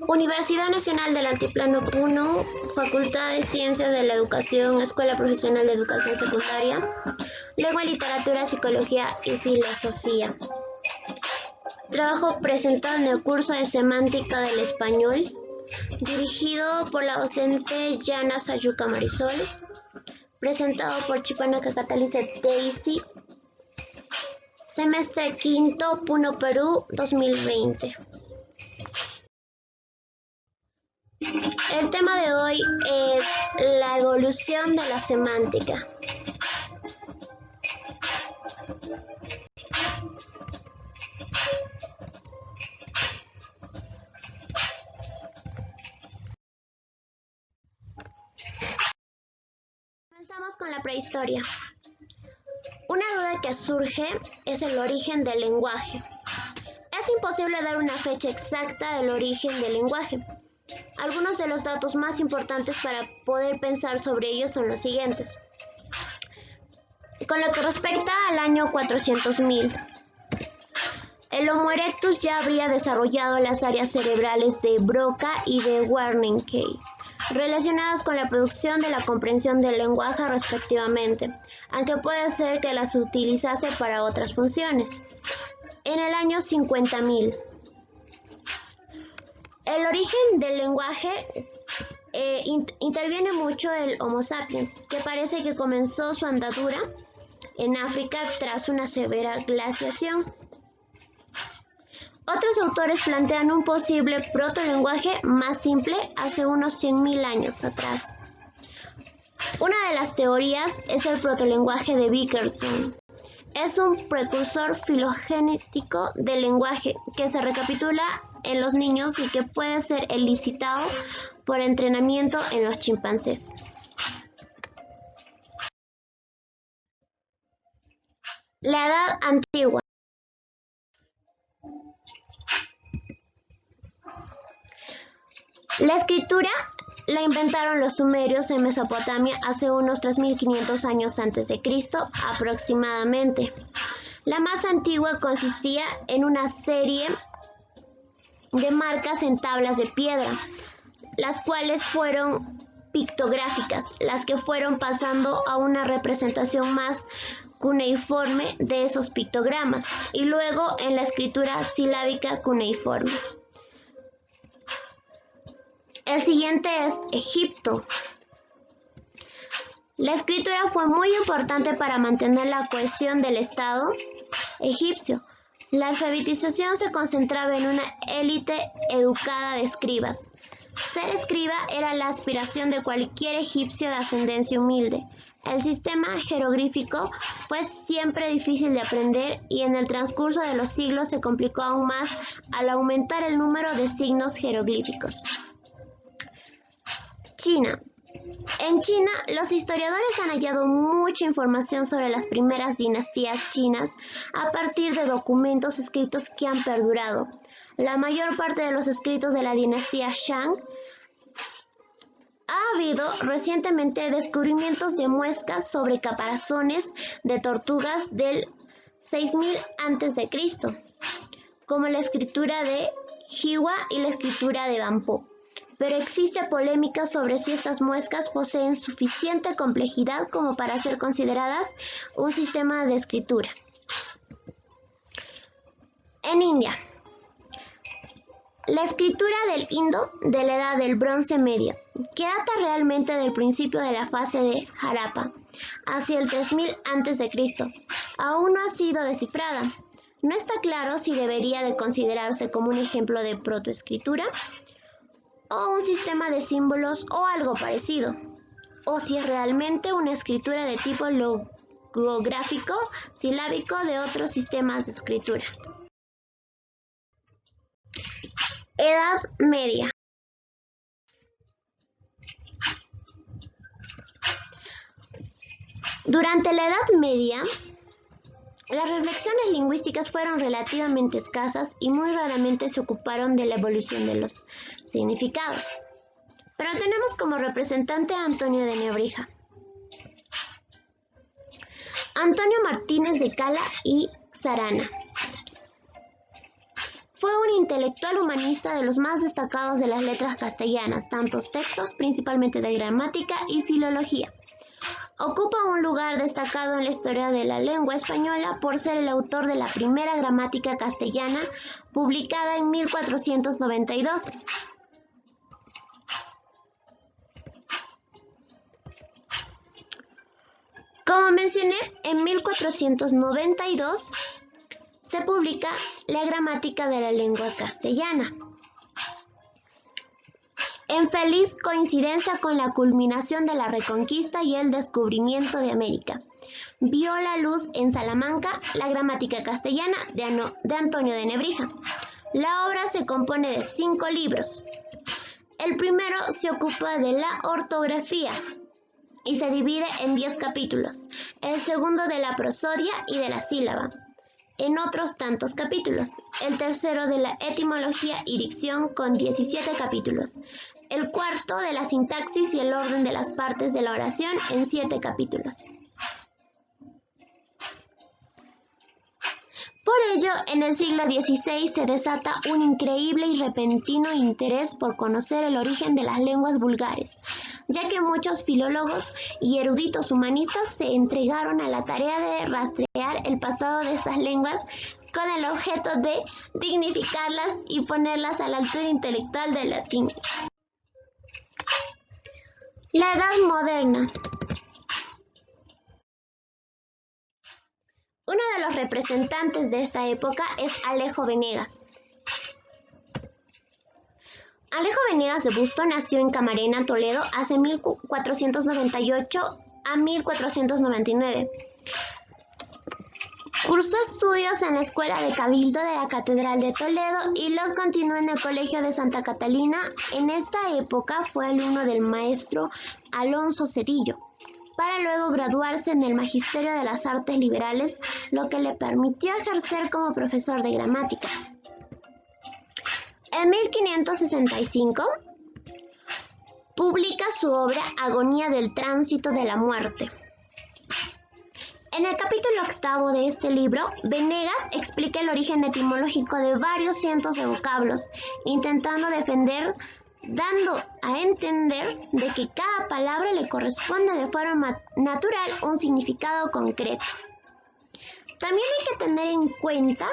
Universidad Nacional del Altiplano Puno, Facultad de Ciencias de la Educación, Escuela Profesional de Educación Secundaria, Lengua y Literatura, Psicología y Filosofía. Trabajo presentado en el curso de Semántica del Español, dirigido por la docente Yana Sayuca Marisol, presentado por Chipanaca Catalice Daisy, semestre quinto, Puno, Perú, 2020. El tema de hoy es la evolución de la semántica. Comenzamos con la prehistoria. Una duda que surge es el origen del lenguaje. Es imposible dar una fecha exacta del origen del lenguaje. Algunos de los datos más importantes para poder pensar sobre ellos son los siguientes. Con lo que respecta al año 400.000, el Homo erectus ya habría desarrollado las áreas cerebrales de Broca y de Wernicke, relacionadas con la producción de la comprensión del lenguaje respectivamente, aunque puede ser que las utilizase para otras funciones. En el año 50.000, el origen del lenguaje interviene mucho el Homo sapiens, que parece que comenzó su andadura en África tras una severa glaciación. Otros autores plantean un posible protolenguaje más simple hace unos 100.000 años atrás. Una de las teorías es el protolenguaje de Bickerson. Es un precursor filogenético del lenguaje que se recapitula en los niños y que puede ser elicitado por entrenamiento en los chimpancés. La Edad Antigua. La escritura la inventaron los sumerios en Mesopotamia hace unos 3.500 años antes de Cristo aproximadamente. La más antigua consistía en una serie de marcas en tablas de piedra, las cuales fueron pictográficas, las que fueron pasando a una representación más cuneiforme de esos pictogramas y luego en la escritura silábica cuneiforme. El siguiente es Egipto. La escritura fue muy importante para mantener la cohesión del Estado egipcio. La alfabetización se concentraba en una élite educada de escribas. Ser escriba era la aspiración de cualquier egipcio de ascendencia humilde. El sistema jeroglífico fue siempre difícil de aprender y en el transcurso de los siglos se complicó aún más al aumentar el número de signos jeroglíficos. China. En China, los historiadores han hallado mucha información sobre las primeras dinastías chinas a partir de documentos escritos que han perdurado. La mayor parte de los escritos de la dinastía Shang. Ha habido recientemente descubrimientos de muescas sobre caparazones de tortugas del 6000 a.C., como la escritura de Jiwa y la escritura de Banpo. Pero existe polémica sobre si estas muescas poseen suficiente complejidad como para ser consideradas un sistema de escritura. En India, la escritura del Indo de la Edad del Bronce Medio, que data realmente del principio de la fase de Harappa, hacia el 3000 a.C., aún no ha sido descifrada. No está claro si debería de considerarse como un ejemplo de protoescritura o un sistema de símbolos o algo parecido, o si es realmente una escritura de tipo logográfico, silábico de otros sistemas de escritura. Edad Media. Durante la Edad Media, las reflexiones lingüísticas fueron relativamente escasas y muy raramente se ocuparon de la evolución de los significados. Pero tenemos como representante a Antonio de Nebrija, Antonio Martínez de Cala y Zarana. Fue un intelectual humanista de los más destacados de las letras castellanas, tantos textos, principalmente de gramática y filología. Ocupa un lugar destacado en la historia de la lengua española por ser el autor de la primera gramática castellana, publicada en 1492. Como mencioné, en 1492 se publica la gramática de la lengua castellana. En feliz coincidencia con la culminación de la Reconquista y el descubrimiento de América, vio la luz en Salamanca la gramática castellana de Antonio de Nebrija. La obra se compone de 5 libros. El primero se ocupa de la ortografía y se divide en 10 capítulos. El segundo de la prosodia y de la sílaba, en otros tantos capítulos. El tercero de la etimología y dicción, con 17 capítulos. El cuarto de la sintaxis y el orden de las partes de la oración, en 7 capítulos. Por ello, en el siglo XVI se desata un increíble y repentino interés por conocer el origen de las lenguas vulgares, ya que muchos filólogos y eruditos humanistas se entregaron a la tarea de rastrear el pasado de estas lenguas con el objeto de dignificarlas y ponerlas a la altura intelectual del latín. La Edad Moderna. Uno de los representantes de esta época es Alejo Venegas. Alejo Venegas de Busto nació en Camarena, Toledo, hace 1498 a 1499. Cursó estudios en la Escuela de Cabildo de la Catedral de Toledo y los continuó en el Colegio de Santa Catalina. En esta época fue alumno del maestro Alonso Cedillo, para luego graduarse en el Magisterio de las Artes Liberales, lo que le permitió ejercer como profesor de gramática. En 1565 publica su obra Agonía del Tránsito de la Muerte. En el capítulo 8 de este libro, Venegas explica el origen etimológico de varios cientos de vocablos, intentando defender, dando a entender de que cada palabra le corresponde de forma natural un significado concreto. También hay que tener en cuenta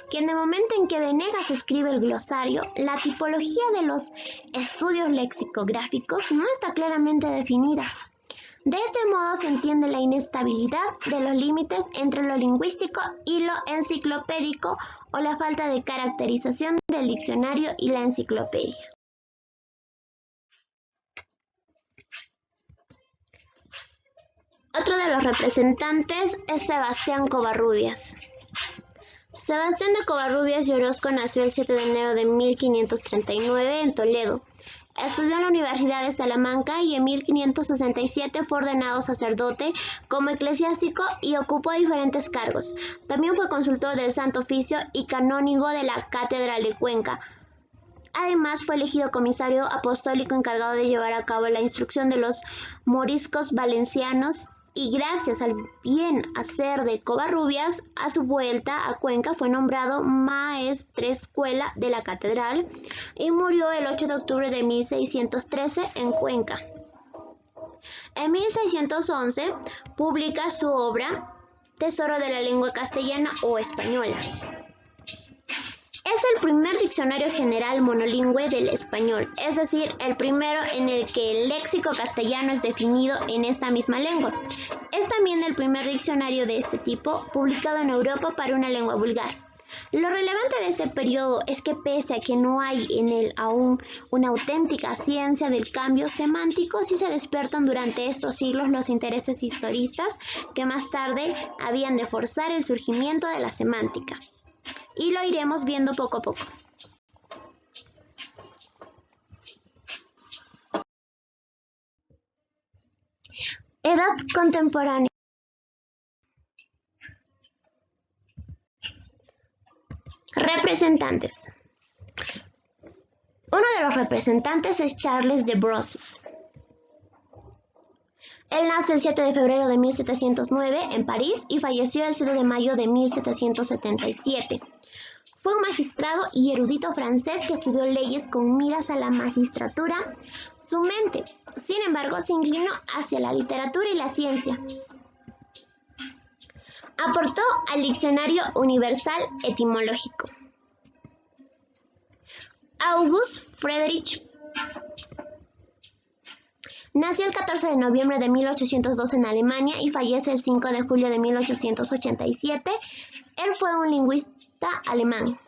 que en el momento en que Venegas escribe el glosario, la tipología de los estudios lexicográficos no está claramente definida. De este modo se entiende la inestabilidad de los límites entre lo lingüístico y lo enciclopédico, o la falta de caracterización del diccionario y la enciclopedia. Otro de los representantes es Sebastián Covarrubias. Sebastián de Covarrubias y Orozco nació el 7 de enero de 1539 en Toledo. Estudió en la Universidad de Salamanca y en 1567 fue ordenado sacerdote como eclesiástico y ocupó diferentes cargos. También fue consultor del Santo Oficio y canónigo de la Catedral de Cuenca. Además, fue elegido comisario apostólico encargado de llevar a cabo la instrucción de los moriscos valencianos, y gracias al bien hacer de Covarrubias, a su vuelta a Cuenca fue nombrado maestrescuela de la catedral y murió el 8 de octubre de 1613 en Cuenca. En 1611 publica su obra Tesoro de la lengua castellana o española. Es el primer diccionario general monolingüe del español, es decir, el primero en el que el léxico castellano es definido en esta misma lengua. Es también el primer diccionario de este tipo publicado en Europa para una lengua vulgar. Lo relevante de este periodo es que pese a que no hay en él aún una auténtica ciencia del cambio semántico, sí se despiertan durante estos siglos los intereses historistas que más tarde habían de forzar el surgimiento de la semántica. Y lo iremos viendo poco a poco. Edad contemporánea. Representantes. Uno de los representantes es Charles de Brosses. Él nace el 7 de febrero de 1709 en París y falleció el 7 de mayo de 1777. Fue un magistrado y erudito francés que estudió leyes con miras a la magistratura. Su mente, sin embargo, se inclinó hacia la literatura y la ciencia. Aportó al Diccionario Universal Etimológico. August Friedrich nació el 14 de noviembre de 1802 en Alemania y fallece el 5 de julio de 1887. Él fue un lingüista alemán.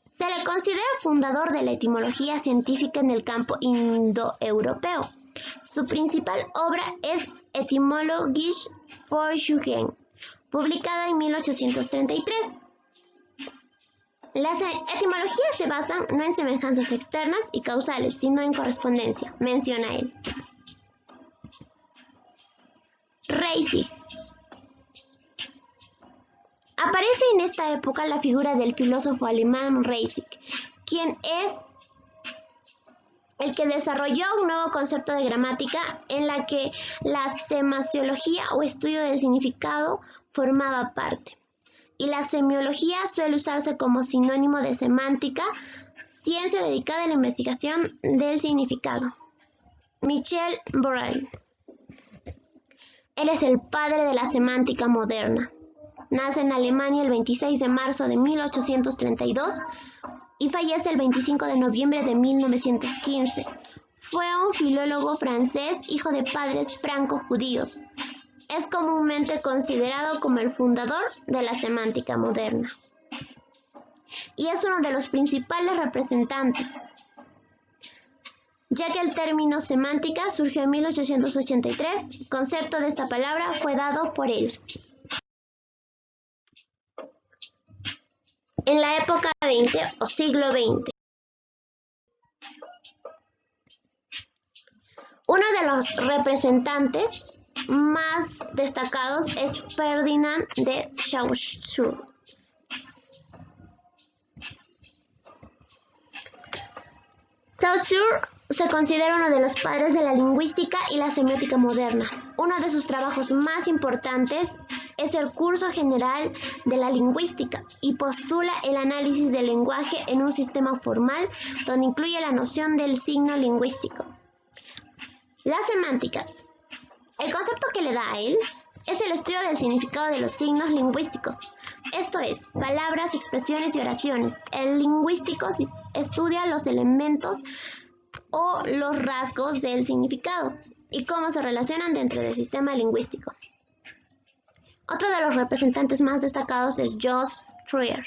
Se le considera fundador de la etimología científica en el campo indoeuropeo. Su principal obra es Etymologische Forschungen, publicada en 1833. Las etimologías se basan no en semejanzas externas y causales, sino en correspondencia, menciona él. Reisig. Aparece en esta época la figura del filósofo alemán Reisig, quien es el que desarrolló un nuevo concepto de gramática en la que la semasiología o estudio del significado formaba parte. Y la semiología suele usarse como sinónimo de semántica, ciencia dedicada a la investigación del significado. Michel Borel. Él es el padre de la semántica moderna. Nace en Alemania el 26 de marzo de 1832 y fallece el 25 de noviembre de 1915. Fue un filólogo francés, hijo de padres franco-judíos. Es comúnmente considerado como el fundador de la semántica moderna. Y es uno de los principales representantes, ya que el término semántica surgió en 1883, el concepto de esta palabra fue dado por él. En la época XX o siglo XX. Uno de los representantes más destacados es Ferdinand de Saussure. Saussure se considera uno de los padres de la lingüística y la semiótica moderna. Uno de sus trabajos más importantes es el Curso General de la Lingüística y postula el análisis del lenguaje en un sistema formal donde incluye la noción del signo lingüístico. La semántica. El concepto que le da a él es el estudio del significado de los signos lingüísticos, esto es, palabras, expresiones y oraciones. El lingüístico estudia los elementos o los rasgos del significado y cómo se relacionan dentro del sistema lingüístico. Otro de los representantes más destacados es Jos Trier.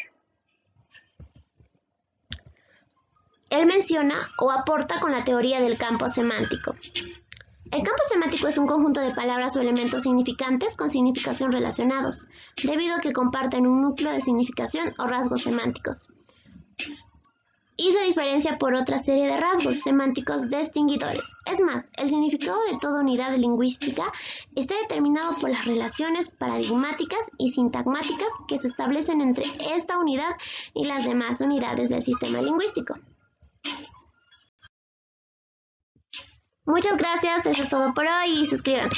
Él menciona o aporta con la teoría del campo semántico. El campo semántico es un conjunto de palabras o elementos significantes con significación relacionados, debido a que comparten un núcleo de significación o rasgos semánticos. Y se diferencia por otra serie de rasgos semánticos distinguidores. Es más, el significado de toda unidad lingüística está determinado por las relaciones paradigmáticas y sintagmáticas que se establecen entre esta unidad y las demás unidades del sistema lingüístico. Muchas gracias, eso es todo por hoy y suscríbanse.